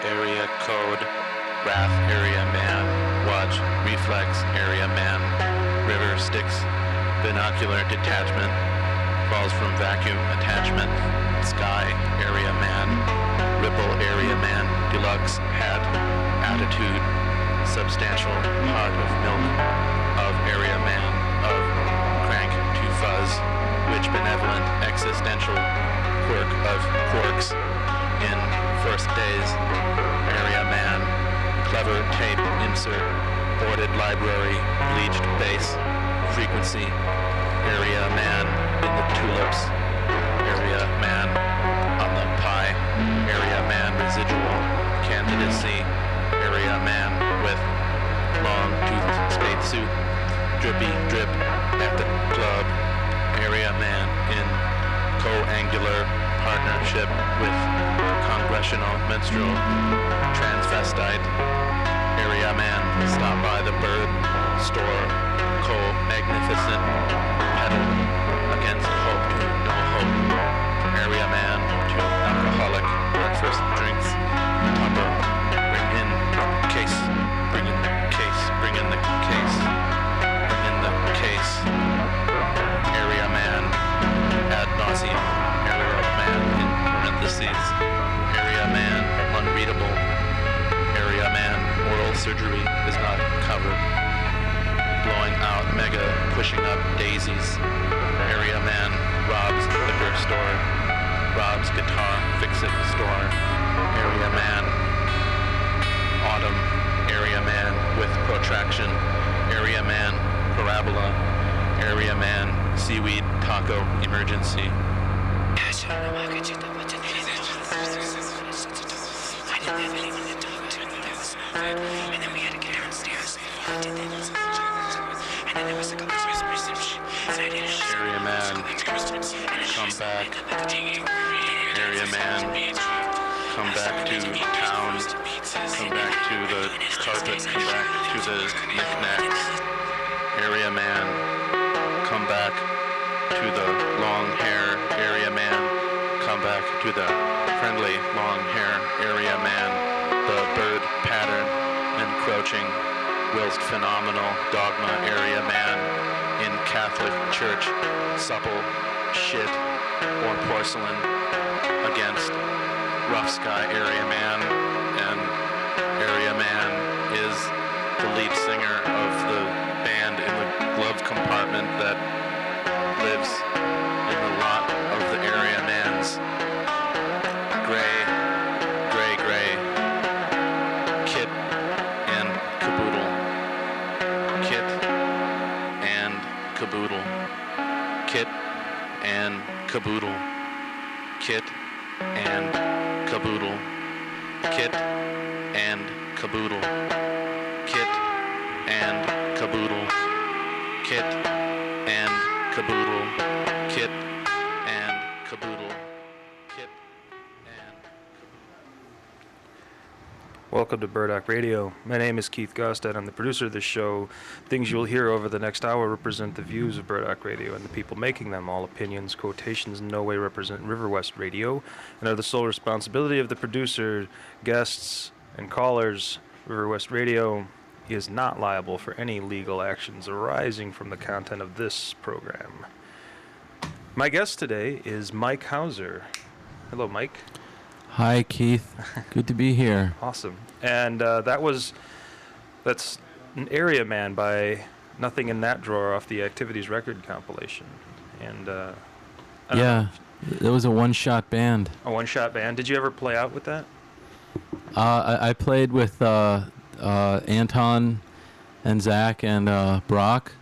Area code, Wrath area man, Watch, Reflex area man, River Sticks, Binocular detachment, Falls from vacuum attachment, Sky area man, Ripple area man, Deluxe hat, Attitude, Substantial pot of milk, of area man, of Crank to Fuzz, Which benevolent existential quirk of quarks in first days, area man, clever tape insert, boarded library, bleached bass, frequency, area man in the tulips, area man on the pie, area man residual, candidacy, area man with long toothed spade suit, drippy drip at the club, area man in co-angular partnership with congressional minstrel, transvestite, area man, stop by the bird store, co-magnificent, pedal against hope to no hope, area man to alcoholic breakfast drinks, tupper, bring in case, bring in the case, bring in the case, bring in the case, area man, ad nauseum, area man in parentheses, area man, unreadable, area man, oral surgery is not covered, blowing out mega, pushing up daisies, area man, Rob's liquor store, Rob's guitar fix-it store, area man, autumn, area man with protraction, area man, parabola, area man, seaweed taco emergency. And then we had to get downstairs. And then there was a couple of area man, come back. Area man, come back to town. Come back to the carpet. Come back to the knickknacks. Area man, come back to the long hair. Area man, come back to the friendly long hair. Area man. The bird pattern, encroaching, whilst phenomenal dogma area man in Catholic Church, supple shit or porcelain against rough sky area man, and area man is the lead singer of the band in the glove compartment that lives in the lot of the area man's gray kit and caboodle. Kit and caboodle. Kit and caboodle. Kit and caboodle. Kit and caboodle. Kit and caboodle. Kit and caboodle. Kit and caboodle. Kit and Welcome to Burdock Radio. My name is Keith Gostad. I'm the producer of this show. Things you'll hear over the next hour represent the views of Burdock Radio and the people making them. All opinions, quotations in no way represent River West Radio and are the sole responsibility of the producer, guests, and callers. River West Radio is not liable for any legal actions arising from the content of this program. My guest today is Mike Hauser. Hello, Mike. Hi, Keith. Good to be here. Awesome. And that's an Area Man by Nothing in That Drawer off the Activities record compilation. And Yeah, it was a one-shot band. A one-shot band. Did you ever play out with that? I played with Anton and Zach and Brock.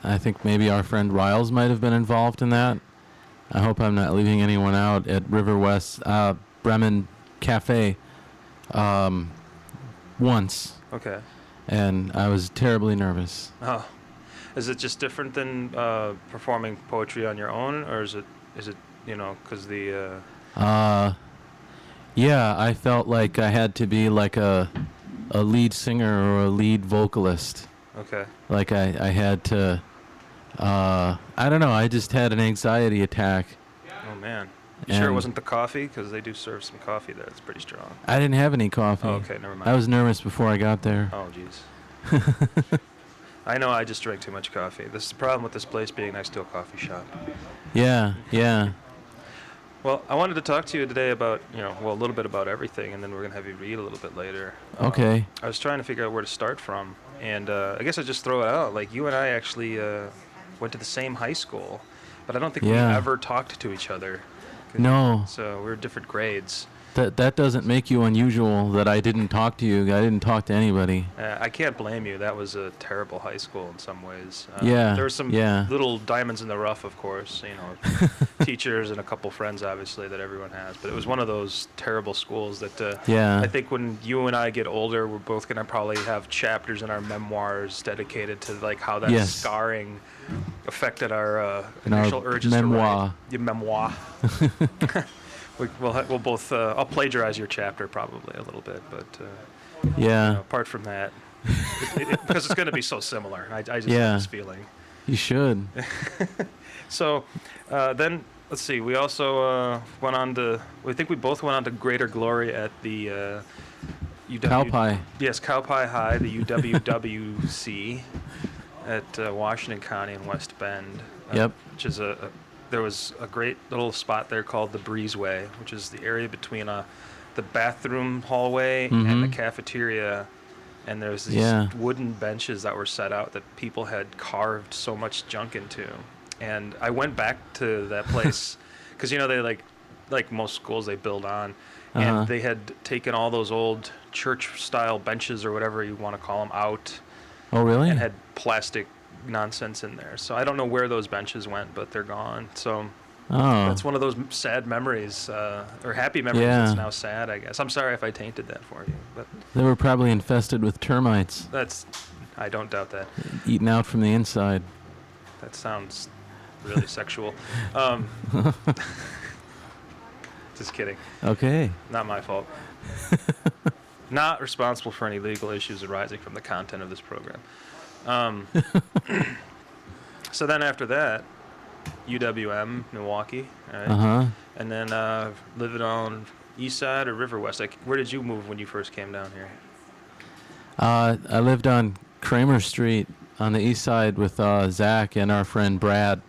I think maybe our friend Riles might have been involved in that. I hope I'm not leaving anyone out at River West Bremen Cafe once. Okay. And I was terribly nervous. Oh. Is it just different than performing poetry on your own, or is it because the... Yeah, I felt like I had to be like a lead singer or a lead vocalist. Okay. Like I had to... I don't know, I just had an anxiety attack. Oh, man. You sure it And wasn't the coffee? Because they do serve some coffee there. It's pretty strong. I didn't have any coffee. Oh, okay, never mind. I was nervous before I got there. Oh, jeez. I know I just drank too much coffee. This is the problem with this place being next to a coffee shop. Yeah, yeah. Well, I wanted to talk to you today about, a little bit about everything, and then we're going to have you read a little bit later. Okay. I was trying to figure out where to start from, and I guess I'd just throw it out. Like, you and I actually went to the same high school, but I don't think we ever talked to each other. No. So we're different grades. That doesn't make you unusual that I didn't talk to you. I didn't talk to anybody. I can't blame you. That was a terrible high school in some ways. Yeah. There were some yeah. little diamonds in the rough, of course. Teachers and a couple friends, obviously, that everyone has. But it was one of those terrible schools that Yeah. I think when you and I get older, we're both going to probably have chapters in our memoirs dedicated to like how that Yes. scarring affected our In our initial urges memoir. to write. Your memoir. We'll both. I'll plagiarize your chapter probably a little bit, but Yeah. apart from that, because it's going to be so similar. I just Yeah. have this feeling. You should. So then, let's see. We also went on to. I think we both went on to greater glory at the UW. Cowpie. Yes, Cowpie High, the UWWC at Washington County in West Bend. Yep. Which is there was a great little spot there called the Breezeway, which is the area between the bathroom hallway and the cafeteria. And there's these wooden benches that were set out that people had carved so much junk into. And I went back to that place because, they like most schools, they build on. And they had taken all those old church-style benches or whatever you want to call them out. Oh, really? And had plastic nonsense in there. So I don't know where those benches went, but they're gone. So that's one of those sad memories, or happy memories that's now sad, I guess. I'm sorry if I tainted that for you. But They were probably infested with termites. I don't doubt that. Eaten out from the inside. That sounds really sexual. Just kidding. Okay. Not my fault. Not responsible for any legal issues arising from the content of this program. So then after that, UWM, Milwaukee, right? And then living on east side or River West. Where did you move when you first came down here? I lived on Kramer Street on the east side with Zach and our friend Brad.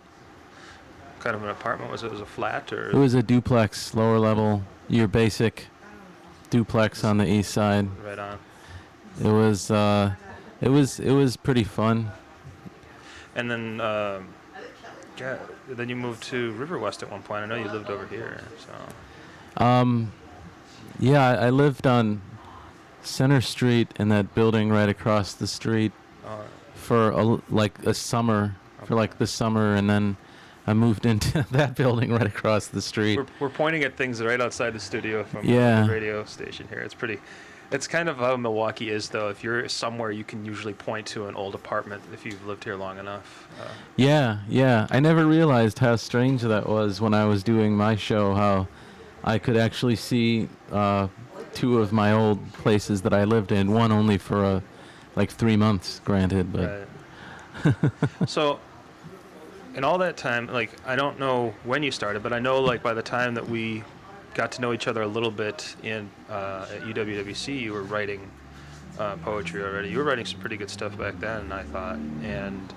What kind of an apartment was it? Was it a flat or? It was a duplex, lower level, your basic duplex on the east side. Right on. It was pretty fun. And then, then you moved to River West at one point. I know you lived over here, so. Yeah, I lived on Center Street in that building right across the street for a summer, for the summer, and then I moved into that building right across the street. We're pointing at things right outside the studio from Yeah. the radio station here. It's kind of how Milwaukee is, though. If you're somewhere, you can usually point to an old apartment if you've lived here long enough. Yeah. I never realized how strange that was when I was doing my show, how I could actually see two of my old places that I lived in, one only for 3 months, granted. But Right. So, in all that time, I don't know when you started, but I know, by the time that we got to know each other a little bit at UWWC, you were writing poetry already. You were writing some pretty good stuff back then, I thought. And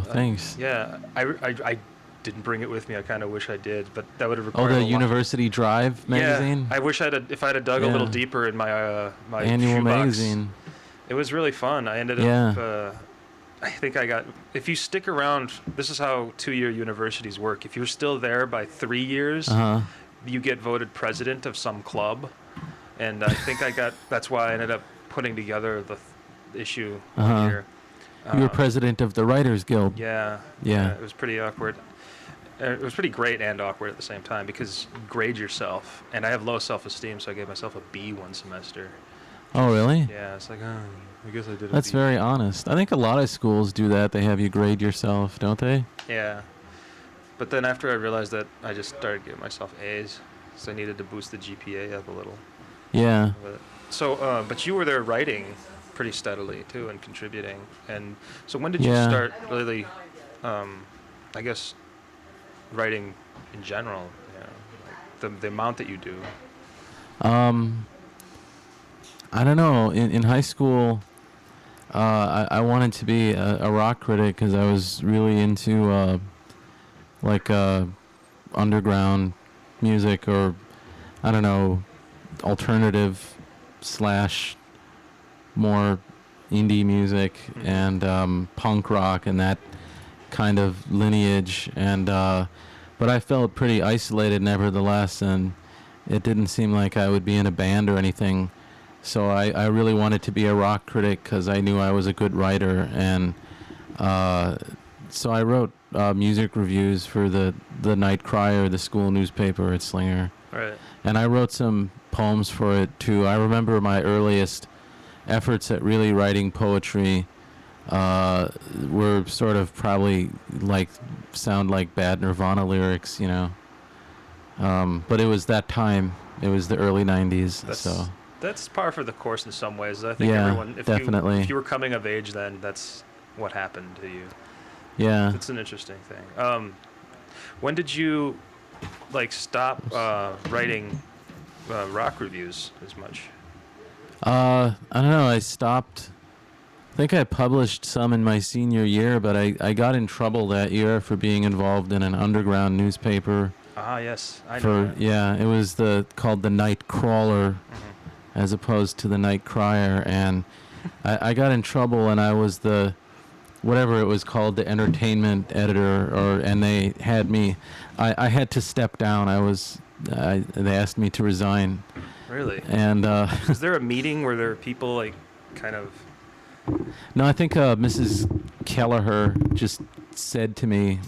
thanks. yeah, I didn't bring it with me. I kind of wish I did, but that would have required the University Drive magazine? Yeah, I wish if I'd have dug a little deeper in my my annual shoebox. magazine. It was really fun. I ended up. I think if you stick around, this is how 2-year universities work. If you're still there by 3 years, you get voted president of some club. And I think that's why I ended up putting together the issue one year. You were president of the Writers Guild. Yeah. It was pretty awkward. It was pretty great and awkward at the same time because you grade yourself. And I have low self-esteem, so I gave myself a B one semester. Oh, really? Yeah, it's like, I guess I did a That's B. very honest. I think a lot of schools do that. They have you grade yourself, don't they? Yeah. But then after I realized that, I just started giving myself A's. So I needed to boost the GPA up a little. Yeah. So, but you were there writing pretty steadily, too, and contributing. And so when did you Yeah. start really, I guess, writing in general? the amount that you do? I don't know. In high school, I wanted to be a rock critic because I was really into underground music, or I don't know, alternative / more indie music, and punk rock and that kind of lineage. And but I felt pretty isolated nevertheless, and it didn't seem like I would be in a band or anything. So I really wanted to be a rock critic because I knew I was a good writer, and so I wrote music reviews for the Night Crier, the school newspaper at Slinger. Right. And I wrote some poems for it too. I remember my earliest efforts at really writing poetry were sort of probably sound like bad Nirvana lyrics, you know. But it was that time. It was the early 90s. That's par for the course in some ways. I think everyone, definitely. If you were coming of age then, that's what happened to you. Yeah. It's an interesting thing. When did you stop writing rock reviews as much? I don't know. I stopped. I think I published some in my senior year, but I got in trouble that year for being involved in an underground newspaper. Ah, yes, I know that. Yeah, it was called the Night Crawler, as opposed to the Night Crier, and I got in trouble, and I was the whatever it was called, the entertainment editor, and they had me. I had to step down. They asked me to resign. Really? And is there a meeting where there are people kind of? No, I think Mrs. Kelleher just said to me,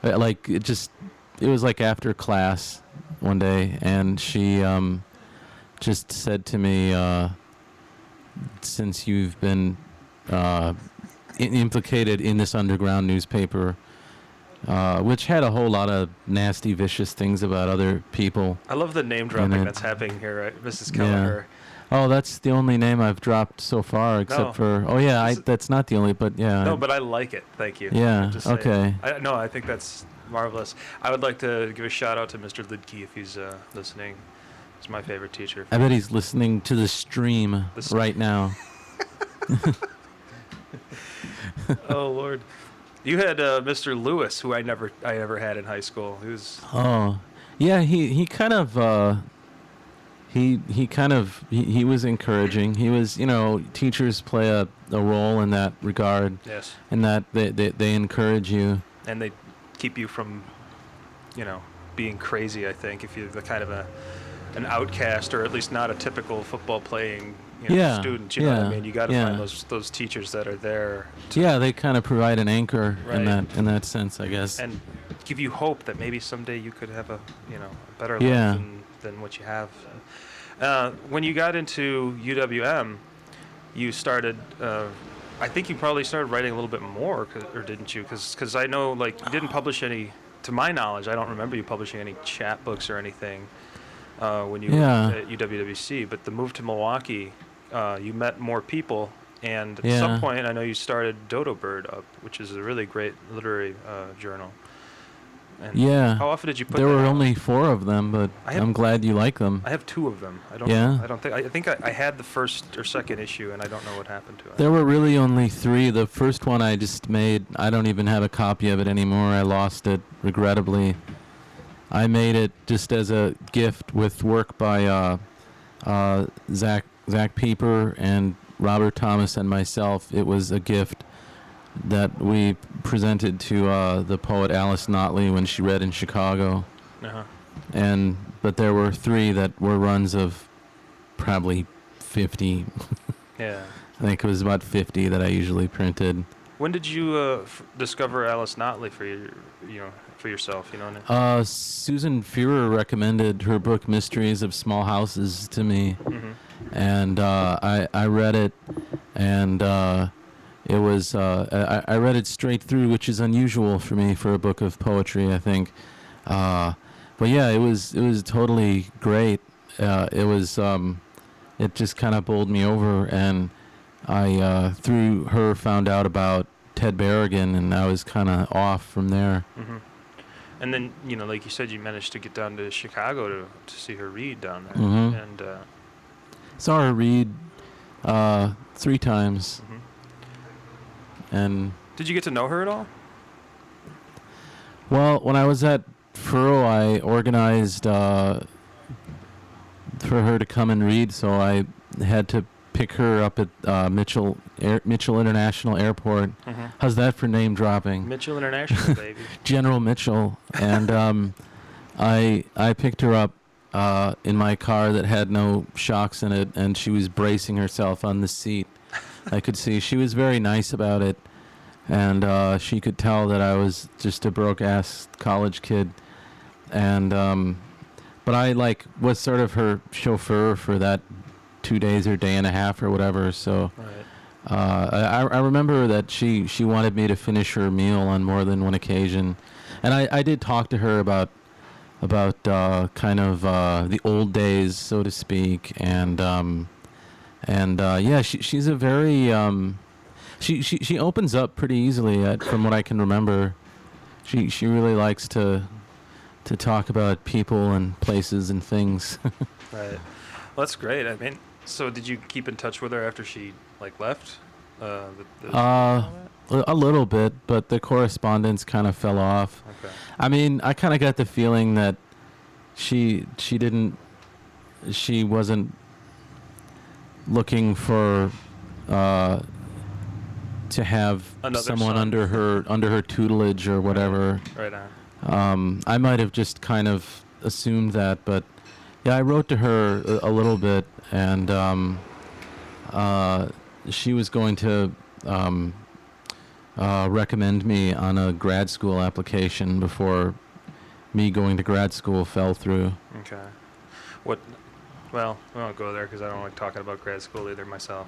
it was after class one day, and she just said to me, since you've been implicated in this underground newspaper, which had a whole lot of nasty, vicious things about other people. I love the name dropping that's happening here, right? Mrs. Kelleher. Yeah. Oh, that's the only name I've dropped so far, except for... Oh, yeah, that's not the only, but yeah. No, but I like it. Thank you. Yeah, okay. I think that's marvelous. I would like to give a shout-out to Mr. Lidke if he's listening. He's my favorite teacher. I bet he's listening to the stream right now. Oh, Lord. You had Mr. Lewis, who I ever had in high school. He was... Oh, yeah, he kind of... He was encouraging. He was, teachers play a role in that regard. Yes. In that they encourage you. And they keep you from, being crazy, I think, if you're the kind of an outcast, or at least not a typical football playing student. You know what I mean? You got to find those teachers that are there. They kind of provide an anchor in that sense, I guess. And give you hope that maybe someday you could have a better life than what you have. When you got into UWM, you started. I think you probably started writing a little bit more, or didn't you? Because I know, you didn't publish any. To my knowledge, I don't remember you publishing any chat books or anything when you were at UWWC. But the move to Milwaukee, you met more people, and at some point, I know you started Dodo Bird up, which is a really great literary journal. And how often did you put There that were out? only 4 of them, but I'm glad you like them. I have 2 of them. I think I had the first or second issue, and I don't know what happened to it. There were really only 3. The first one I just made, I don't even have a copy of it anymore. I lost it, regrettably. I made it just as a gift with work by Zach Pieper and Robert Thomas and myself. It was a gift that we presented to the poet Alice Notley when she read in Chicago. Uh-huh. But there were 3 that were runs of probably 50. Yeah. I think it was about 50 that I usually printed. When did you discover Alice Notley for yourself? You know what I mean? Susan Fearer recommended her book Mysteries of Small Houses to me, and I read it, and it was I read it straight through, which is unusual for me for a book of poetry, I think. But yeah, it was totally great. It just kind of bowled me over, and I through her found out about Ted Berrigan, and I was kind of off from there. And then, like you said, you managed to get down to Chicago to see her read down there. Mhm. And Saw her read 3 times, mhm. and Did you get to know her at all? well, when I was at Furrow, I organized for her to come and read, so I had to pick her up at Mitchell International Airport. Mm-hmm. How's that for name dropping? Mitchell International, baby. General Mitchell, and I picked her up in my car that had no shocks in it, and she was bracing herself on the seat. I could see she was very nice about it, and she could tell that I was just a broke-ass college kid, and but I was sort of her chauffeur for that 2 days or day and a half or whatever. So Right. I remember that she wanted me to finish her meal on more than one occasion, and I did talk to her about kind of the old days, so to speak, and yeah, she's a very she opens up pretty easily from what I can remember. She really likes to talk about people and places and things. Right. Well, that's great. I mean, so did you keep in touch with her after she left? A little bit, but the correspondence kind of fell off. Okay. I mean, I kind of got the feeling that she wasn't looking for to have Another someone son. under her tutelage or whatever. Right on. I might have just kind of assumed that, but yeah, I wrote to her a little bit, and she was going to recommend me on a grad school application before me going to grad school fell through. Okay. What? Well, I won't go there because I don't like talking about grad school either myself.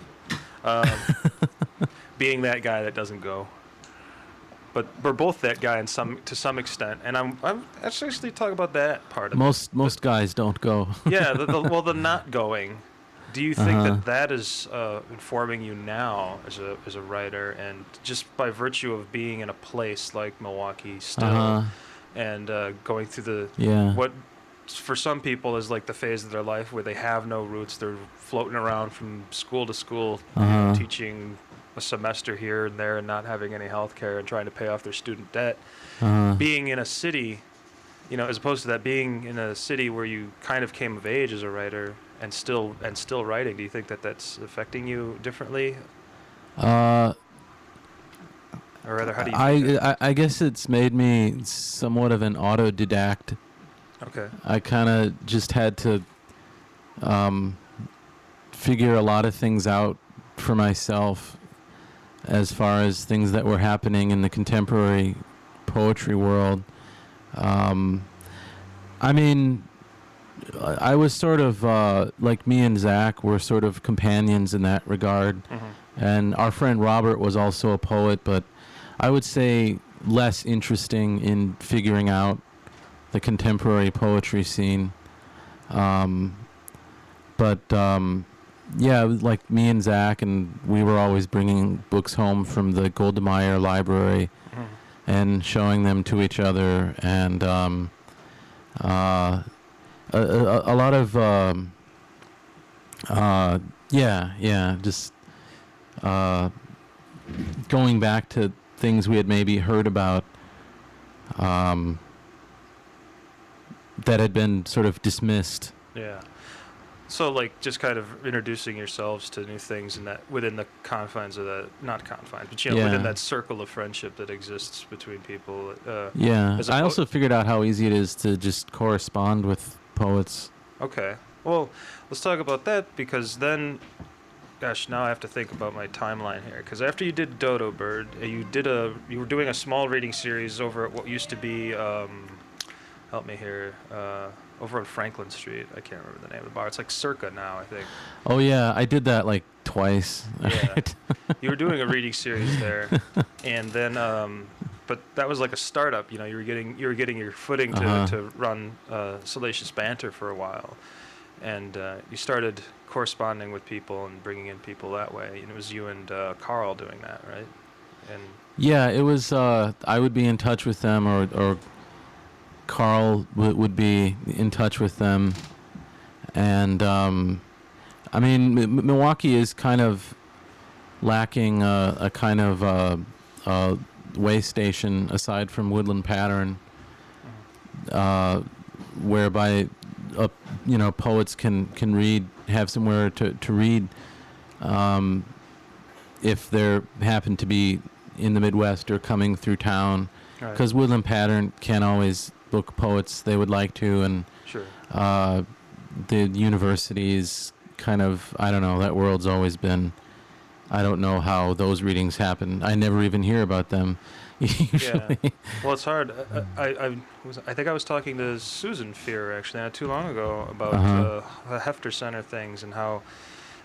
Being that guy that doesn't go. But we're both that guy to some extent, and I'm actually talking about that part of it. Most guys don't go. Yeah, the not going. Do you think Uh-huh. that is informing you now as a writer, and just by virtue of being in a place like Milwaukee still, Uh-huh. and going through Yeah. what for some people is like the phase of their life where they have no roots, they're floating around from school to school, Uh-huh. teaching a semester here and there and not having any health care and trying to pay off their student debt. Uh-huh. Being in a city, as opposed to that, being in a city where you kind of came of age as a writer and still writing, do you think that that's affecting you differently? Or rather, how do you think I guess it's made me somewhat of an autodidact. Okay. I kind of just had to figure a lot of things out for myself as far as things that were happening in the contemporary poetry world. I mean, I was sort of like me and Zach were sort of companions in that regard. Mm-hmm. And our friend Robert was also a poet, but I would say less interesting in figuring out the contemporary poetry scene. Yeah, like me and Zach, and we were always bringing books home from the Goldemeyer Library Mm-hmm. and showing them to each other, and a lot of just going back to things we had maybe heard about that had been sort of dismissed. Yeah. So, like, just kind of introducing yourselves to new things in that within the confines of that, not confines, but Yeah. within that circle of friendship that exists between people. Yeah, As a I also figured out how easy it is to just correspond with poets. Okay. Well, let's talk about that because then, gosh, now I have to think about my timeline here. Because after you did Dodo Bird, you were doing a small reading series over at what used to be, help me here, over on Franklin Street. I can't remember the name of the bar. It's like Circa now, I think. Oh yeah, I did that like twice. Yeah. You were doing a reading series there, and then, but that was like a startup. You were getting your footing to run Salacious Banter for a while, and you started corresponding with people and bringing in people that way. And it was you and Carl doing that, right? And Yeah, it was. I would be in touch with them, or Carl would be in touch with them. And I mean, Milwaukee is kind of lacking a kind of way station aside from Woodland Pattern, whereby poets can read, have somewhere to read, if they happen to be in the Midwest or coming through town, because Woodland Pattern can't always book poets they would like to, and Sure. The universities kind of, I don't know, that world's always been, I don't know how those readings happen. I never even hear about them usually. Yeah. Well, it's hard. I think I was talking to Susan Fear actually not too long ago about the Hefter Center things and how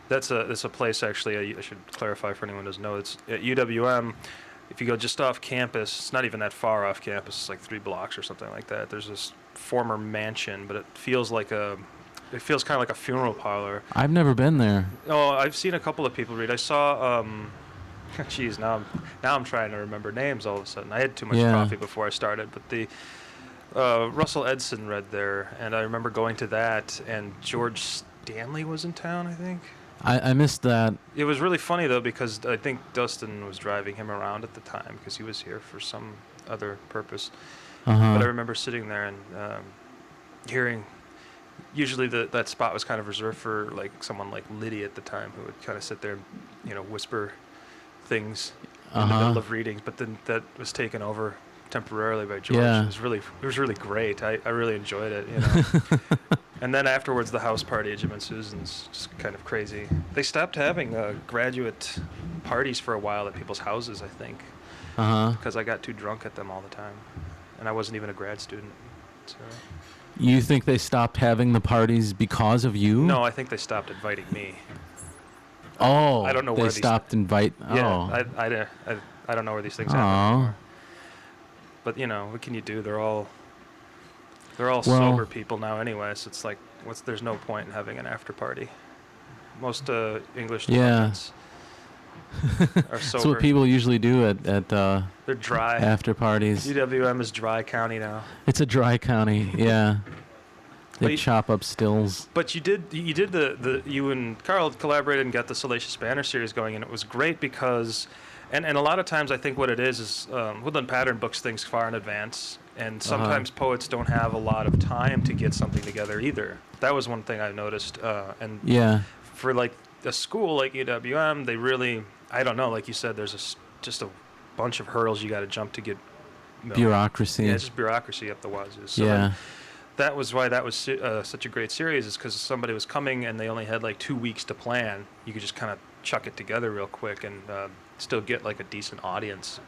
that's a place actually. I should clarify for anyone who doesn't know. It's at UWM. If you go just off campus, it's not even that far off campus. It's like 3 blocks or something like that. There's this former mansion, but it feels kind of like a funeral parlor. I've never been there. Oh, I've seen a couple of people read. I saw, geez, now I'm trying to remember names all of a sudden. I had too much coffee before I started, but the Russell Edson read there, and I remember going to that, and George Stanley was in town, I think. I missed that. It was really funny, though, because I think Dustin was driving him around at the time because he was here for some other purpose. But I remember sitting there and hearing. Usually that spot was kind of reserved for like someone like Liddy at the time, who would kind of sit there and whisper things in the middle of readings. But then that was taken over temporarily by George. Yeah. It was really great. I really enjoyed it. And then afterwards, the house party at Jim and Susan's just kind of crazy. They stopped having graduate parties for a while at people's houses, I think, because I got too drunk at them all the time, and I wasn't even a grad student. So. You think they stopped having the parties because of you? No, I think they stopped inviting me. Oh, I don't know they where stopped Yeah, I don't know where these things happen anymore. But what can you do? They're all sober people now anyway. So it's like, there's no point in having an after party. Most English departments are sober. That's what people usually do at they're dry after parties. UWM is dry county now. It's a dry county, yeah. They chop up stills. But you and Carl collaborated and got the Salacious Banner series going, and it was great because, and a lot of times I think what it is Woodland Pattern books things far in advance, and sometimes poets don't have a lot of time to get something together either. That was one thing I noticed, and for like a school like UWM, they really, I don't know, like you said, there's just a bunch of hurdles you got to jump to get. Bureaucracy. Yeah, just bureaucracy up the wazoo. So that was why that was such a great series, is because somebody was coming and they only had like 2 weeks to plan. You could just kind of chuck it together real quick and still get like a decent audience,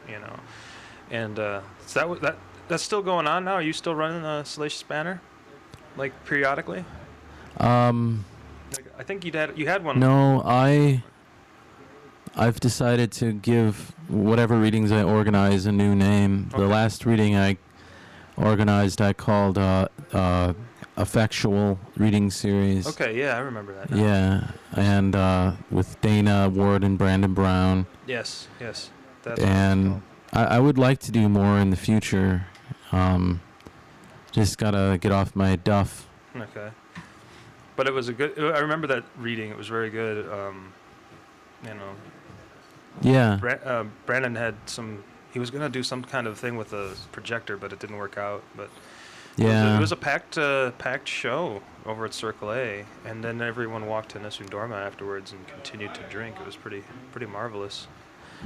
And so that's still going on now. Are you still running Salacious Banner, like periodically? I think you had one. No, I've decided to give whatever readings I organize a new name. Okay. The last reading I organized, I called Effectual Reading Series. Okay, yeah, I remember that now. Yeah, and with Dana Ward and Brandon Brown. Yes. And I would like to do more in the future. Just gotta get off my duff. Okay. But it was I remember that reading. It was very good. Yeah. Brandon had he was going to do some kind of thing with a projector, but it didn't work out. But it was a packed show over at Circle A, and then everyone walked to Nessun Dorma afterwards and continued to drink. It was pretty marvelous.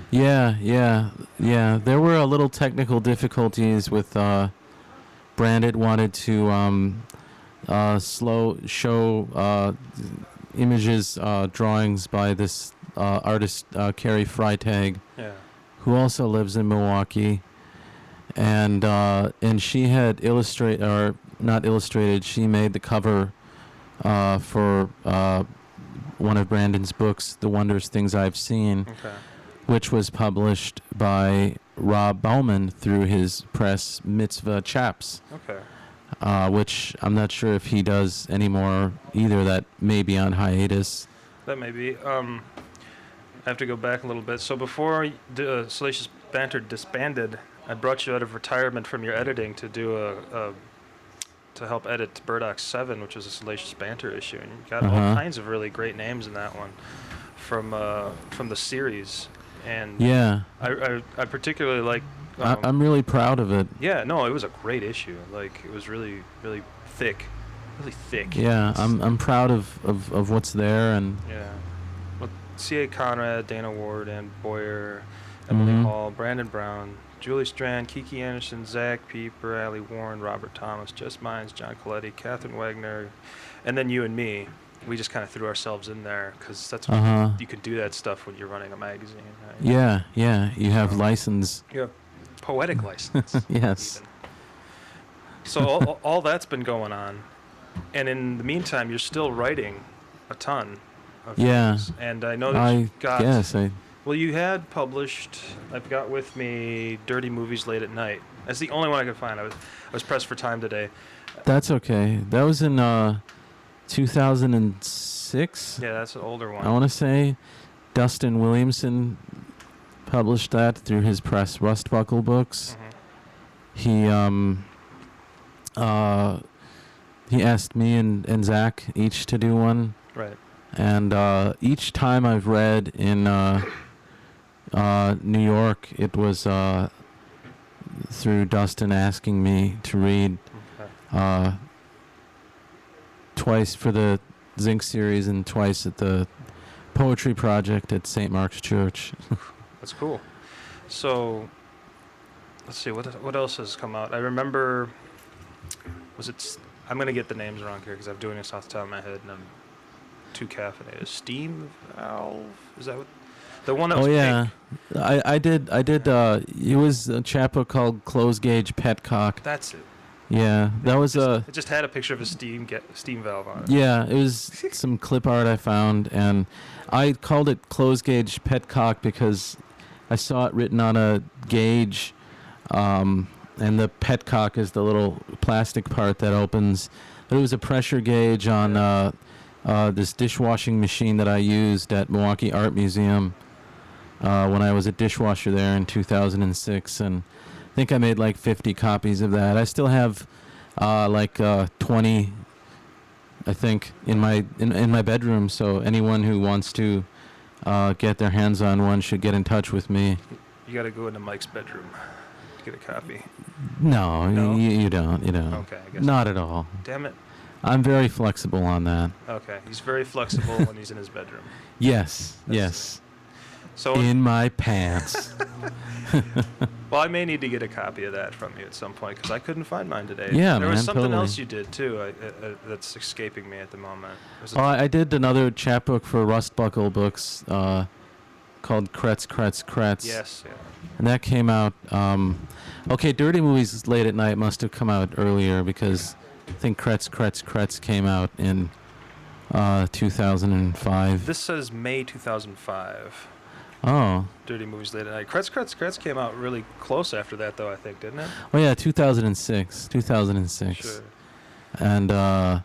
Yeah. There were a little technical difficulties with Brandon wanted to show images, drawings by this artist Carrie Freitag, who also lives in Milwaukee, and she had she made the cover for one of Brandon's books, The Wondrous Things I've Seen, which was published by Rob Bauman through his press Mitzvah Chaps. Which I'm not sure if he does anymore either. That may be on hiatus. That may be. I have to go back a little bit. So before Salacious Banter disbanded, I brought you out of retirement from your editing to do a to help edit Burdock 7, which was a Salacious Banter issue, and you got Uh-huh. all kinds of really great names in that one from the series. And Yeah. I particularly like. I'm really proud of it. Yeah, no, it was a great issue. Like, it was really, really thick. Really thick. Yeah, I'm proud of what's there, and Yeah. Well, C.A. Conrad, Dana Ward, Ann Boyer, Emily Mhm. Hall, Brandon Brown, Julie Strand, Kiki Anderson, Zach Pieper, Allie Warren, Robert Thomas, Jess Mines, John Coletti, Catherine Wagner, and then you and me. We just kind of threw ourselves in there because that's what Uh-huh. you can do that stuff when you're running a magazine. Right? yeah, you have license. You have poetic license. Yes. Even. So all that's been going on, and in the meantime, you're still writing a ton of Yeah. things. And I know that I you've got. guess Well, you had published. I've got with me "Dirty Movies Late at Night." That's the only one I could find. I was pressed for time today. that's okay. That was in 2006. Yeah, that's an older one. I want to say Dustin Williamson published that through his press, Rustbuckle Books. Mhm. He asked me and Zach each to do one, Right. and each time I've read in New York, it was through Dustin asking me to read Okay. twice for the Zinc series and twice at the Poetry Project at St. Mark's Church. That's cool. So, let's see what else has come out. I remember. I'm gonna get the names wrong here because I'm doing this off the top of my head and I'm too caffeinated. Steam Valve? Is that what? The one that was Oh yeah, pink. I did. It was a chapbook called Close Gauge Petcock. That's it. Yeah, that was a. It just had a picture of a steam valve on it. Yeah, it was some clip art I found, and I called it Close Gauge Petcock because I saw it written on a gauge, and the petcock is the little plastic part that opens. But it was a pressure gauge on this dishwashing machine that I used at Milwaukee Art Museum when I was a dishwasher there in 2006, and I think I made like 50 copies of that. I still have 20, I think, in my bedroom. So anyone who wants to get their hands on one should get in touch with me. You got to go into Mike's bedroom to get a copy. No, No? You don't. Okay, I guess. Not at all. Damn it. I'm very flexible on that. Okay, he's very flexible when he's in his bedroom. Yes, That's yes. So, In my pants. well, I may need to get a copy of that from you at some point because I couldn't find mine today. Yeah, there was man, something totally. else you did too that's escaping me at the moment. Was it- Oh, I did another chapbook for Rustbuckle Books called Kretz, Kretz, Kretz. Yes, yeah. And that came out. Okay, Dirty Movies Late at Night must have come out earlier because I think Kretz, Kretz, Kretz came out in 2005. This says May 2005. Oh. Dirty Movies Late at Night. Kretz came out really close after that, though, I think, didn't it? Oh, yeah, 2006. 2006. Sure. And, the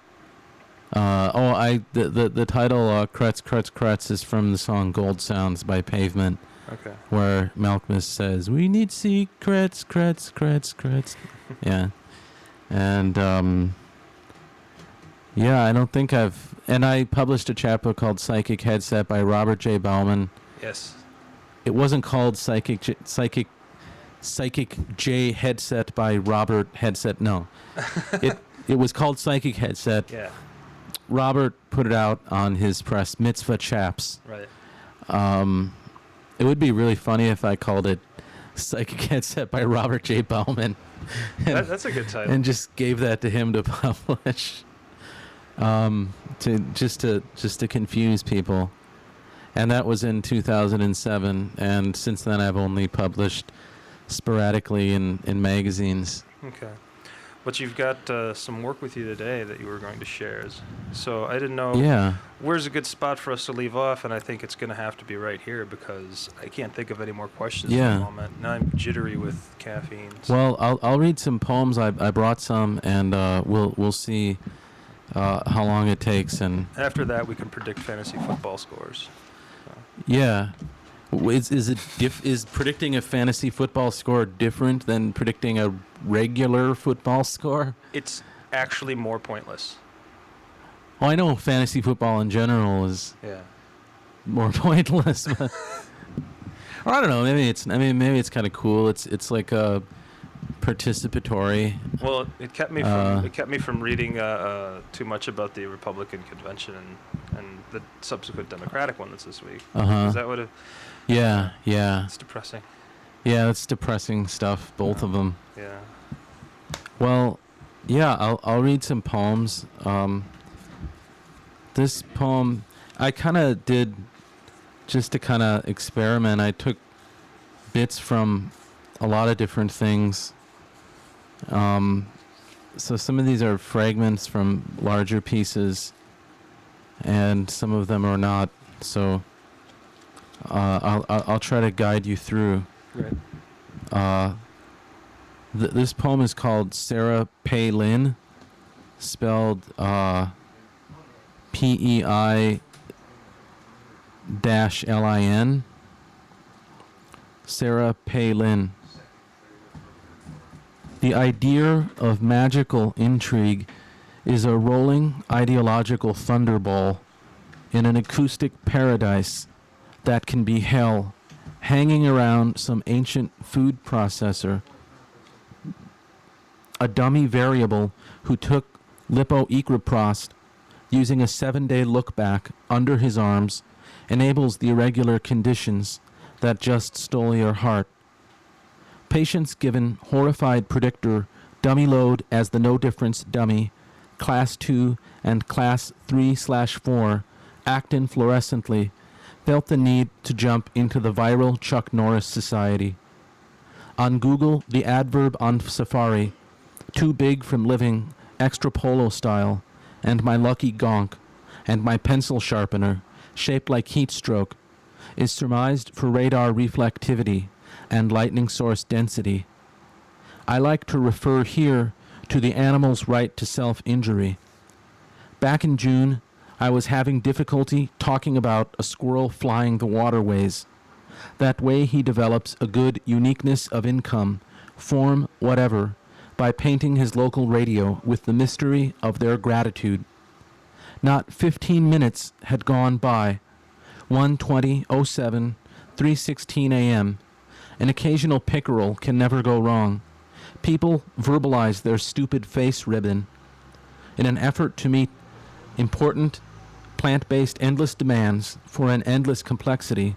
title, Kretz, Kretz, Kretz is from the song Gold Sounds by Pavement, Okay. where Malkmus says, "We need secrets, Kretz, Kretz, Kretz." Yeah. And, yeah, I don't think and I published a chapbook called Psychic Headset by Robert J. Bauman. Yes. It wasn't called Psychic J Headset by Robert Headset. No. It was called Psychic Headset. Yeah. Robert put it out on his press, Mitzvah Chaps. Right. It would be really funny if I called it Psychic Headset by Robert J. Bauman. That's a good title. And just gave that to him to publish. To confuse people. And that was in 2007, and since then I've only published sporadically in magazines. Okay. But you've got some work with you today that you were going to share. So I didn't know Yeah. where's a good spot for us to leave off, and I think it's going to have to be right here because I can't think of any more questions at Yeah. the moment. Now I'm jittery with caffeine. So. Well, I'll read some poems. I brought some, and we'll see how long it takes. And After that, we can predict fantasy football scores. yeah, is predicting a fantasy football score different than predicting a regular football score? It's actually more pointless. Well, I know fantasy football in general is Yeah. more pointless, but or I don't know. Maybe it's kind of cool. It's like a participatory. Well, it kept me from reading too much about the Republican convention and the subsequent Democratic one that's this week. Is that what it? Yeah. It's depressing. Yeah, that's depressing stuff. Both of them. Yeah. Well, yeah. I'll read some poems. This poem I kind of did just to kind of experiment. I took bits from a lot of different things. So some of these are fragments from larger pieces, and some of them are not. So I'll try to guide you through. Right. This poem is called Sarah Palin, spelled PEI-LIN. Sarah Palin. The idea of magical intrigue is a rolling ideological thunderball in an acoustic paradise that can be hell, hanging around some ancient food processor. A dummy variable who took lipoequiprost using a 7-day look-back under his arms enables the irregular conditions that just stole your heart. Patients given horrified predictor dummy load as the no-difference dummy, class 2 and class 3/4, actin fluorescently, felt the need to jump into the viral Chuck Norris society. On Google, the adverb on Safari, too big from living, extra polo style, and my lucky gonk, and my pencil sharpener, shaped like heat stroke, is surmised for radar reflectivity and lightning source density. I like to refer here to the animal's right to self-injury. Back in June, I was having difficulty talking about a squirrel flying the waterways. That way he develops a good uniqueness of income, form, whatever, by painting his local radio with the mystery of their gratitude. Not 15 minutes had gone by. 1:20:07, 3:16 a.m. An occasional pickerel can never go wrong. People verbalize their stupid face ribbon. In an effort to meet important plant-based endless demands for an endless complexity,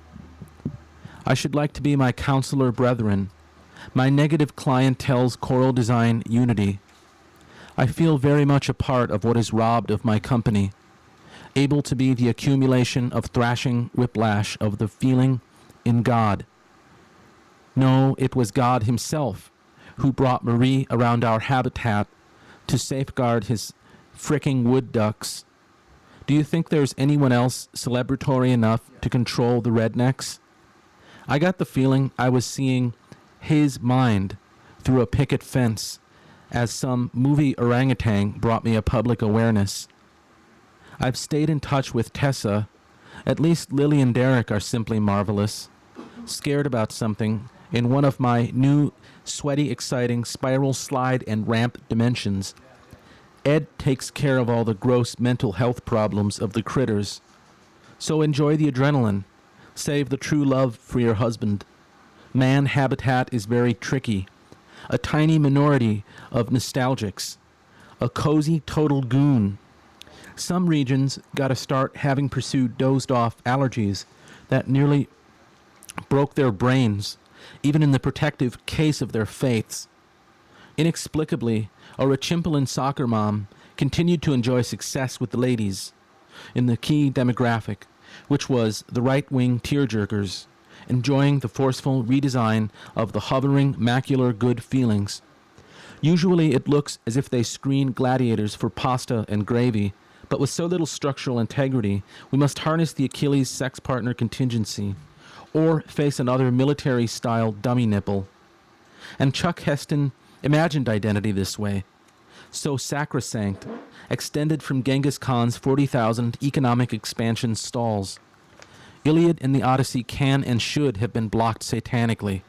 I should like to be my counselor brethren, my negative clientele's choral design unity. I feel very much a part of what is robbed of my company, able to be the accumulation of thrashing whiplash of the feeling in God. No, it was God himself who brought Marie around our habitat to safeguard his fricking wood ducks. Do you think there's anyone else celebratory enough to control the rednecks? I got the feeling I was seeing his mind through a picket fence as some movie orangutan brought me a public awareness. I've stayed in touch with Tessa. At least Lily and Derek are simply marvelous. Scared about something in one of my new sweaty, exciting spiral slide and ramp dimensions. Ed takes care of all the gross mental health problems of the critters. So enjoy the adrenaline. Save the true love for your husband. Man habitat is very tricky. A tiny minority of nostalgics. A cozy total goon. Some regions gotta start having pursued dozed-off allergies that nearly broke their brains, even in the protective case of their faiths. Inexplicably, a Rachimpolan soccer mom continued to enjoy success with the ladies in the key demographic, which was the right-wing tearjerkers, enjoying the forceful redesign of the hovering macular good feelings. Usually it looks as if they screen gladiators for pasta and gravy, but with so little structural integrity, we must harness the Achilles sex partner contingency, or face another military-style dummy nipple. And Chuck Heston imagined identity this way, so sacrosanct, extended from Genghis Khan's 40,000 economic expansion stalls. Iliad and the Odyssey can and should have been blocked satanically,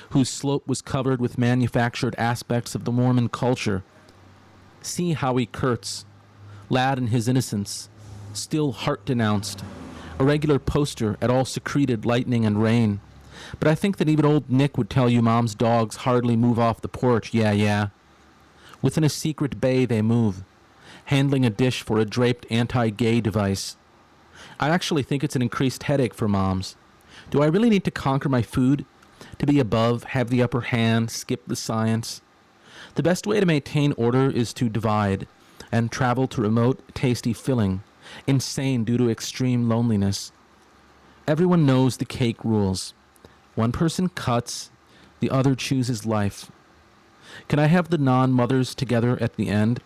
whose slope was covered with manufactured aspects of the Mormon culture. See Howie Kurtz, lad in his innocence, still heart-denounced, a regular poster at all secreted lightning and rain. But I think that even old Nick would tell you Mom's dogs hardly move off the porch, yeah. Within a secret bay they move, handling a dish for a draped anti-gay device. I actually think it's an increased headache for moms. Do I really need to conquer my food? To be above, have the upper hand, skip the science? The best way to maintain order is to divide and travel to remote, tasty filling, insane due to extreme loneliness. Everyone knows the cake rules. One person cuts, the other chooses life. Can I have the non-mothers together at the end?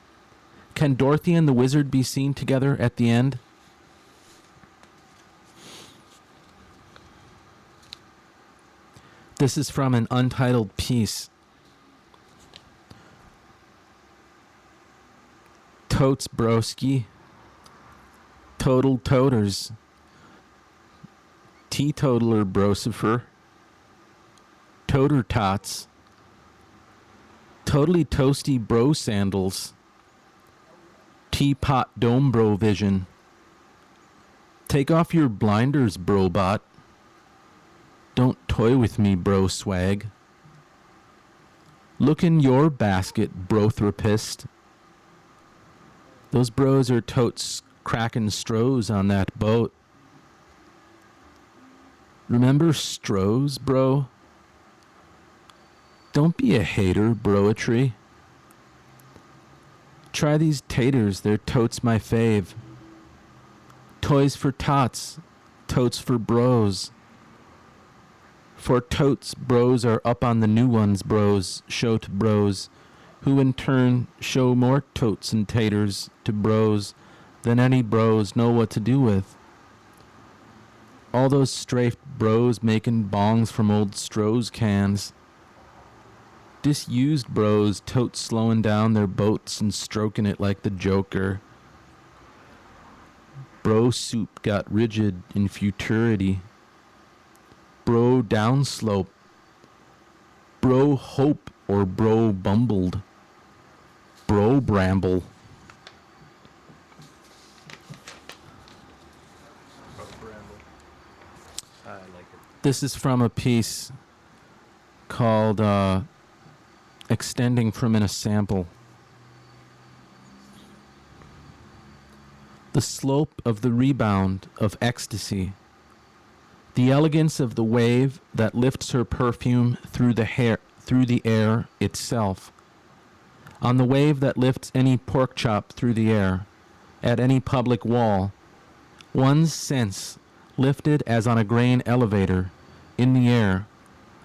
Can Dorothy and the wizard be seen together at the end? This is from an untitled piece. Totes broski. Total toters. Teetotaler brosifer. Toter tots. Totally toasty bro sandals. Teapot dome bro vision. Take off your blinders, brobot. Don't toy with me, bro swag. Look in your basket, brotherapist. Those bros are totes cracking strohs on that boat. Remember Strohs, bro? Don't be a hater, broetry. Try these taters, they're totes my fave. Toys for tots, totes for bros. For totes, bros are up on the new ones, bros, show to bros, who in turn show more totes and taters to bros than any bros know what to do with. All those strafed bros making bongs from old Stroh's cans. Disused bros totes slowing down their boats and stroking it like the Joker. Bro soup got rigid in futurity. Bro downslope. Bro hope or bro bumbled. Bro bramble. I like it. This is from a piece called Extending from in a Sample. The slope of the rebound of ecstasy. The elegance of the wave that lifts her perfume through the air itself. On the wave that lifts any pork chop through the air, at any public wall, one's sense lifted as on a grain elevator, in the air.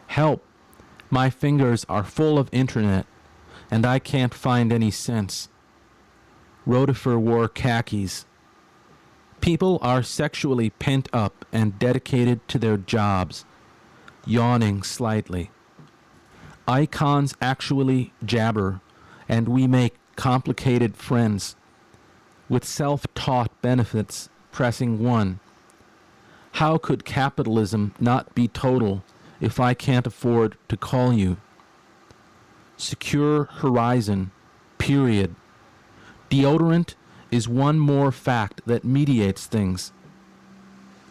Help! My fingers are full of internet, and I can't find any sense. Rotifer wore khakis. People are sexually pent up and dedicated to their jobs, yawning slightly. Icons actually jabber, and we make complicated friends, with self-taught benefits pressing one. How could capitalism not be total if I can't afford to call you? Secure horizon, period. Deodorant is one more fact that mediates things.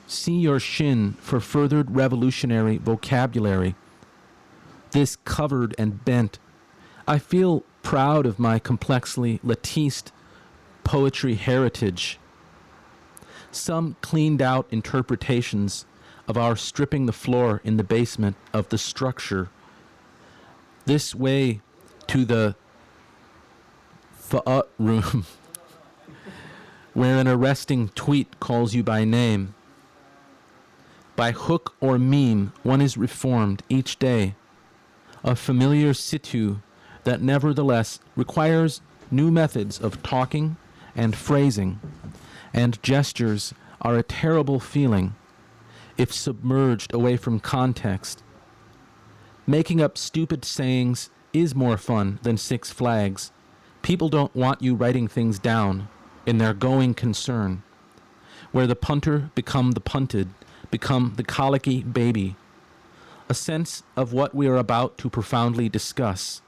See your shin for furthered revolutionary vocabulary. This covered and bent. I feel proud of my complexly latticed poetry heritage. Some cleaned out interpretations of our stripping the floor in the basement of the structure. This way to the room, where an arresting tweet calls you by name. By hook or meme, one is reformed each day. A familiar situ that nevertheless requires new methods of talking and phrasing, and gestures are a terrible feeling if submerged away from context. Making up stupid sayings is more fun than Six Flags. People don't want you writing things down in their going concern, where the punter become the punted, become the colicky baby. A sense of what we are about to profoundly discuss.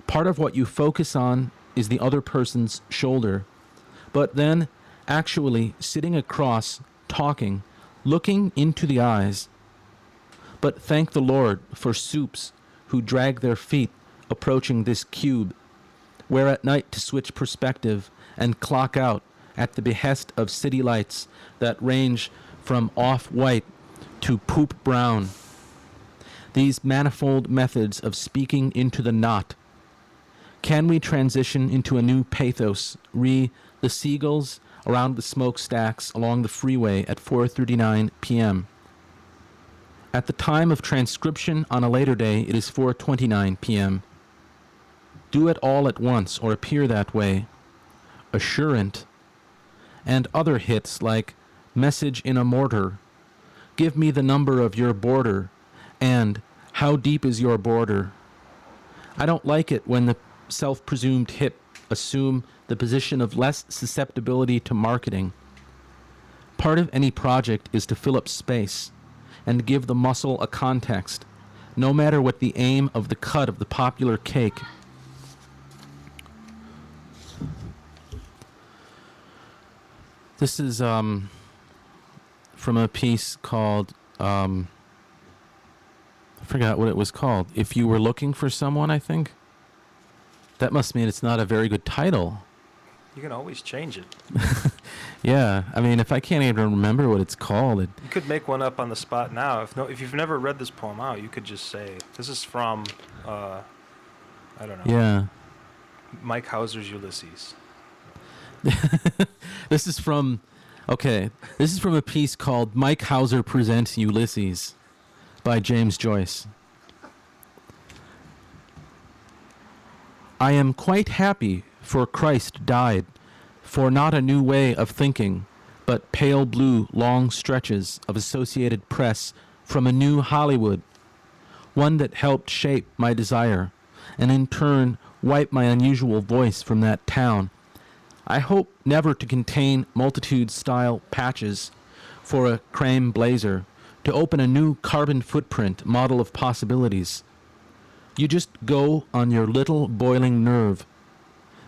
Part of what you focus on is the other person's shoulder, but then actually sitting across, talking, looking into the eyes. But thank the Lord for soups who drag their feet approaching this cube, where at night to switch perspective and clock out at the behest of city lights that range from off-white to poop brown. These manifold methods of speaking into the knot. Can we transition into a new pathos, re the seagulls around the smokestacks along the freeway at 4:39 p.m.? At the time of transcription on a later day, it is 4:29 p.m. Do it all at once or appear that way. Assurant. And other hits like Message in a Mortar, Give me the number of your border, and How deep is your border? I don't like it when the self-presumed hit assume the position of less susceptibility to marketing. Part of any project is to fill up space and give the muscle a context, no matter what the aim of the cut of the popular cake. This is from a piece called, I forgot what it was called. If You Were Looking for Someone, I think. That must mean it's not a very good title. You can always change it. Yeah, I mean, if I can't even remember what it's called, You could make one up on the spot now. If you've never read this poem out, you could just say, this is from, I don't know, yeah. Mike Hauser's Ulysses. This is from a piece called Mike Hauser Presents Ulysses by James Joyce. I am quite happy, for Christ died, for not a new way of thinking, but pale blue long stretches of Associated Press from a new Hollywood, one that helped shape my desire, and in turn wipe my unusual voice from that town. I hope never to contain multitude-style patches for a creme blazer, to open a new carbon footprint model of possibilities. You just go on your little boiling nerve.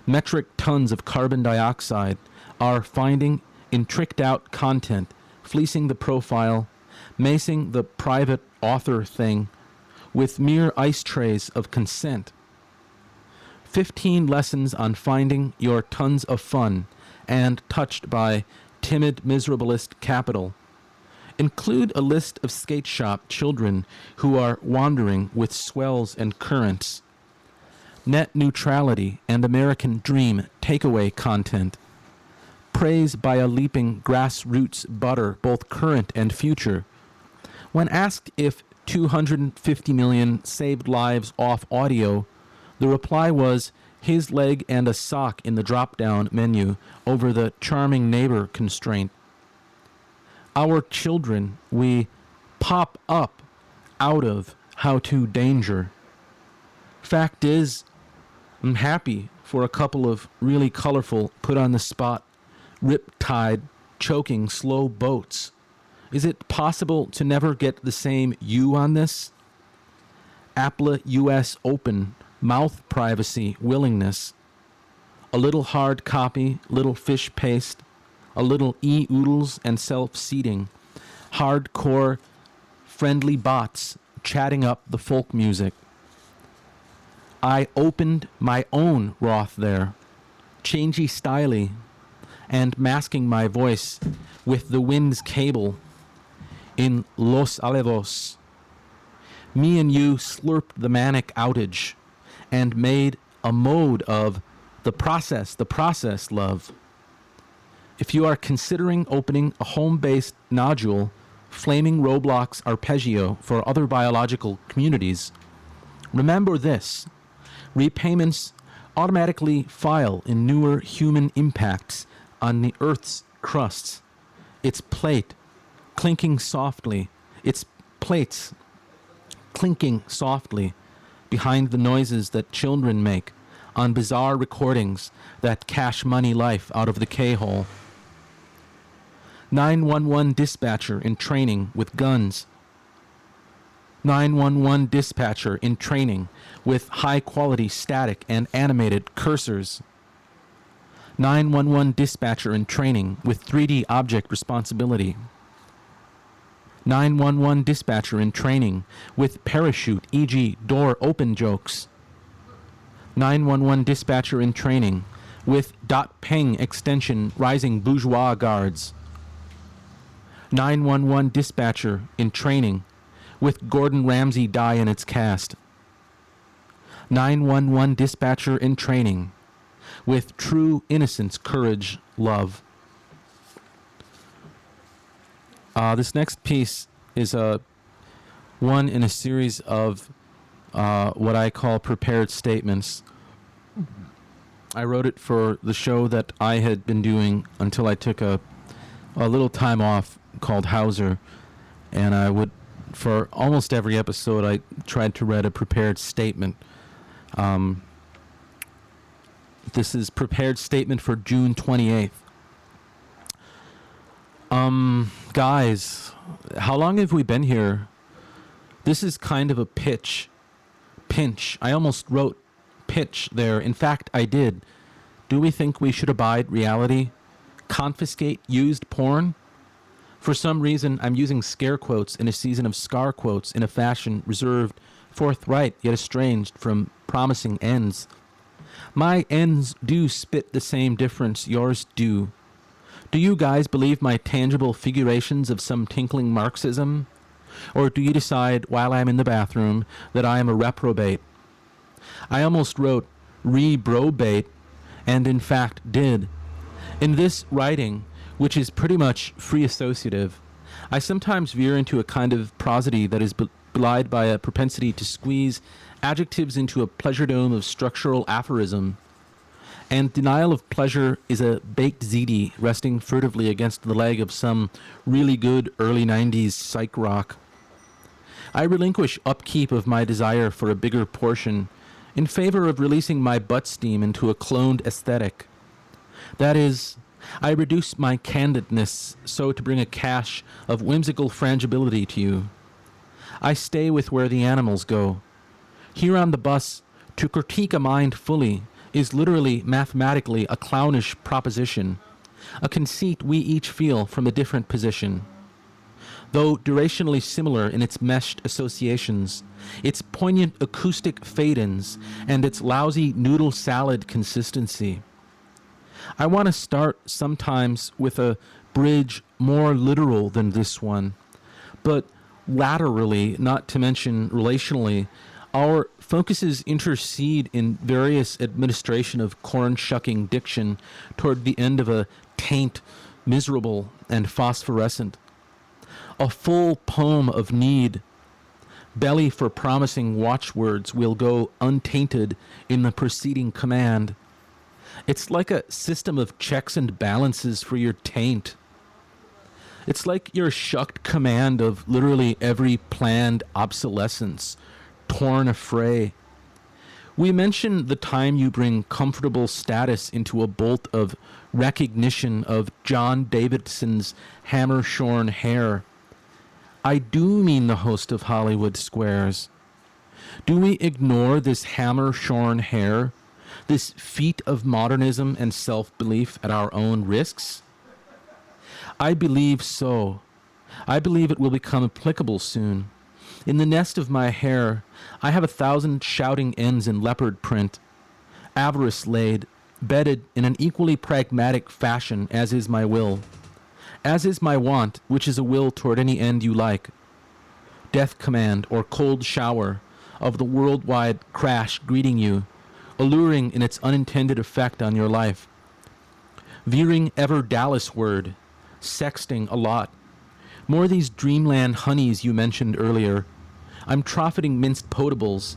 Metric tons of carbon dioxide are finding in tricked-out content, fleecing the profile, macing the private author thing with mere ice trays of consent. 15 lessons on finding your tons of fun and touched by timid miserablest capital. Include a list of skate shop children who are wandering with swells and currents. Net neutrality and American dream takeaway content. Praise by a leaping grassroots butter both current and future. When asked if 250 million saved lives off audio, the reply was his leg and a sock in the drop-down menu over the charming neighbor constraint. Our children, we pop up out of how-to danger. Fact is, I'm happy for a couple of really colorful, put-on-the-spot, rip-tide, choking, slow boats. Is it possible to never get the same you on this? Appla US Open, mouth privacy, willingness. A little hard copy, little fish paste, a little e-oodles and self-seating. Hardcore, friendly bots chatting up the folk music. I opened my own Roth there, changey styly, and masking my voice with the wind's cable in Los Alevos. Me and you slurped the manic outage and made a mode of the process, love. If you are considering opening a home-based nodule, flaming Roblox arpeggio for other biological communities, remember this. Repayments automatically file in newer human impacts on the Earth's crusts. Its plate clinking softly, its plates clinking softly behind the noises that children make on bizarre recordings that cash money life out of the K-hole. 911 dispatcher in training with guns. 911 dispatcher in training with high-quality static and animated cursors. 911 dispatcher in training with 3D object responsibility. 911 dispatcher in training with parachute, e.g. door open jokes. 911 dispatcher in training with .peng extension rising bourgeois guards. 911 dispatcher in training with Gordon Ramsay die in its cast. 911 dispatcher in training with true innocence, courage, love. This next piece is one in a series of what I call prepared statements. I wrote it for the show that I had been doing until I took a little time off called Hauser, and I would, for almost every episode, I tried to write a prepared statement. This is prepared statement for June 28th. Guys, how long have we been here? This is kind of a pinch. I almost wrote pitch there. In fact, I did. Do we think we should abide reality? Confiscate used porn? For some reason, I'm using scare quotes in a season of scar quotes in a fashion reserved, forthright, yet estranged from promising ends. My ends do spit the same difference yours do. Do you guys believe my tangible figurations of some tinkling Marxism? Or do you decide, while I'm in the bathroom, that I am a reprobate? I almost wrote rebrobate, and in fact did. In this writing, which is pretty much free associative, I sometimes veer into a kind of prosody that is belied by a propensity to squeeze adjectives into a pleasure dome of structural aphorism. And denial of pleasure is a baked ziti resting furtively against the leg of some really good early 90s psych rock. I relinquish upkeep of my desire for a bigger portion in favor of releasing my butt steam into a cloned aesthetic. That is, I reduce my candidness so to bring a cache of whimsical frangibility to you. I stay with where the animals go. Here on the bus, to critique a mind fully is literally mathematically a clownish proposition, a conceit we each feel from a different position. Though durationally similar in its meshed associations, its poignant acoustic fade-ins, and its lousy noodle salad consistency. I want to start sometimes with a bridge more literal than this one, but laterally, not to mention relationally, our focuses intercede in various administration of corn-shucking diction toward the end of a taint, miserable and phosphorescent. A full poem of need, belly for promising watchwords, will go untainted in the preceding command. It's like a system of checks and balances for your taint. It's like your shucked command of literally every planned obsolescence, torn affray. We mention the time you bring comfortable status into a bolt of recognition of John Davidson's hammer-shorn hair. I do mean the host of Hollywood Squares. Do we ignore this hammer-shorn hair, this feat of modernism and self-belief at our own risks? I believe so. I believe it will become applicable soon. In the nest of my hair, I have 1,000 shouting ends in leopard print, avarice laid, bedded in an equally pragmatic fashion as is my will, as is my want, which is a will toward any end you like. Death command or cold shower of the worldwide crash greeting you, alluring in its unintended effect on your life. Veering ever Dallas-ward, sexting a lot. More these dreamland honeys you mentioned earlier. I'm profiting minced potables,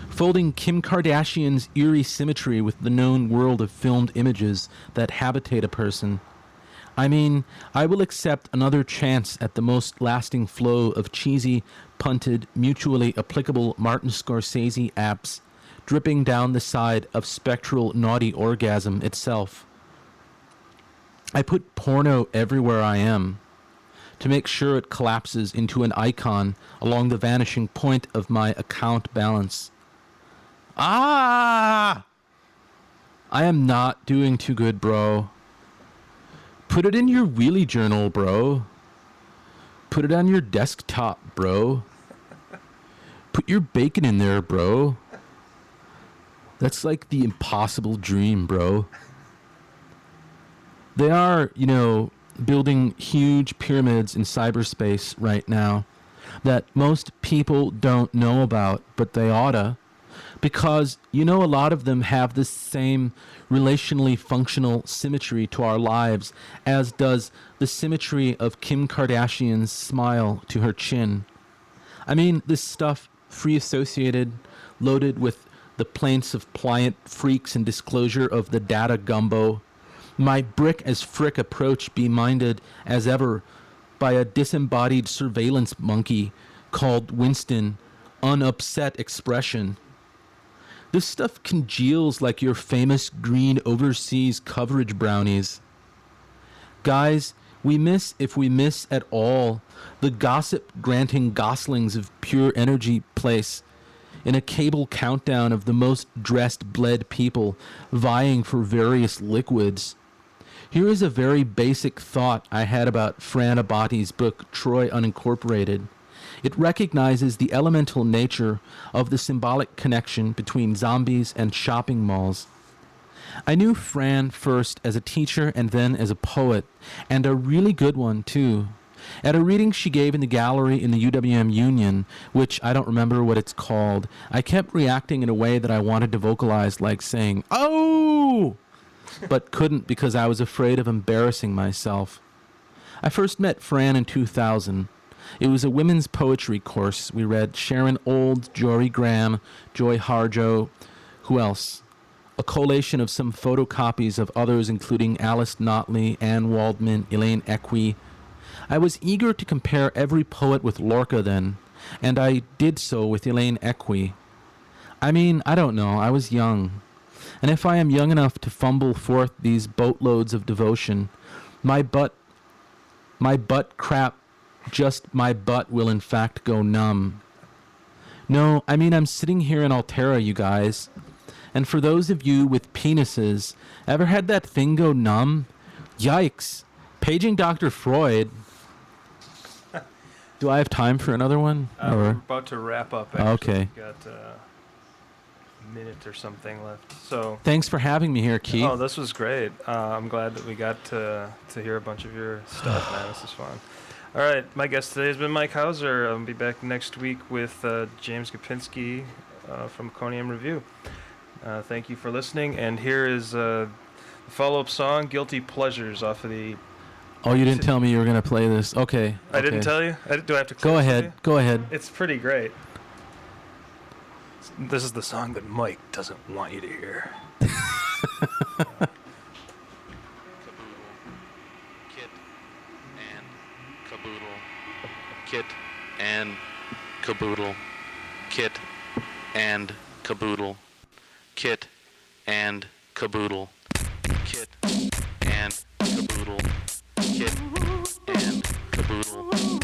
folding Kim Kardashian's eerie symmetry with the known world of filmed images that habitate a person. I mean, I will accept another chance at the most lasting flow of cheesy, punted, mutually applicable Martin Scorsese apps dripping down the side of spectral naughty orgasm itself. I put porno everywhere I am, to make sure it collapses into an icon along the vanishing point of my account balance. I am not doing too good, bro. Put it in your wheelie journal, bro. Put it on your desktop, bro. Put your bacon in there, bro. That's like the impossible dream, bro. They are, building huge pyramids in cyberspace right now that most people don't know about, but they oughta. Because, a lot of them have this same relationally functional symmetry to our lives as does the symmetry of Kim Kardashian's smile to her chin. I mean, this stuff, free associated, loaded with the plaints of pliant freaks and disclosure of the data gumbo, my brick as frick approach be minded as ever by a disembodied surveillance monkey called Winston, unupset expression. This stuff congeals like your famous green overseas coverage brownies. Guys, we miss, if we miss at all, the gossip-granting goslings of pure energy place in a cable countdown of the most dressed bled people vying for various liquids. Here is a very basic thought I had about Fran Abati's book, Troy Unincorporated. It recognizes the elemental nature of the symbolic connection between zombies and shopping malls. I knew Fran first as a teacher and then as a poet, and a really good one, too. At a reading she gave in the gallery in the UWM Union, which I don't remember what it's called, I kept reacting in a way that I wanted to vocalize, like saying, "Oh!" but couldn't because I was afraid of embarrassing myself. I first met Fran in 2000. It was a women's poetry course. We read Sharon Olds, Jory Graham, Joy Harjo. Who else? A collation of some photocopies of others, including Alice Notley, Anne Waldman, Elaine Equi. I was eager to compare every poet with Lorca then, and I did so with Elaine Equi. I mean, I don't know, I was young. And if I am young enough to fumble forth these boatloads of devotion, my butt crap, just my butt will in fact go numb. No, I mean I'm sitting here in Altera, you guys. And for those of you with penises, ever had that thing go numb? Yikes. Paging Dr. Freud. Do I have time for another one? We're about to wrap up, actually. Okay. We've got a minute or something left. So thanks for having me here, Keith. Oh, this was great. I'm glad that we got to hear a bunch of your stuff, man. This is fun. All right, my guest today has been Mike Hauser. I'll be back next week with James Gopinski from Conium Review. Thank you for listening, and here is the follow-up song, Guilty Pleasures, off of the... Oh, you didn't tell me you were going to play this. Okay. I didn't tell you? Do I have to Go ahead. Go ahead. It's pretty great. This is the song that Mike doesn't want you to hear. Kit and caboodle, kit and caboodle, kit and caboodle, kit and caboodle, kit and caboodle,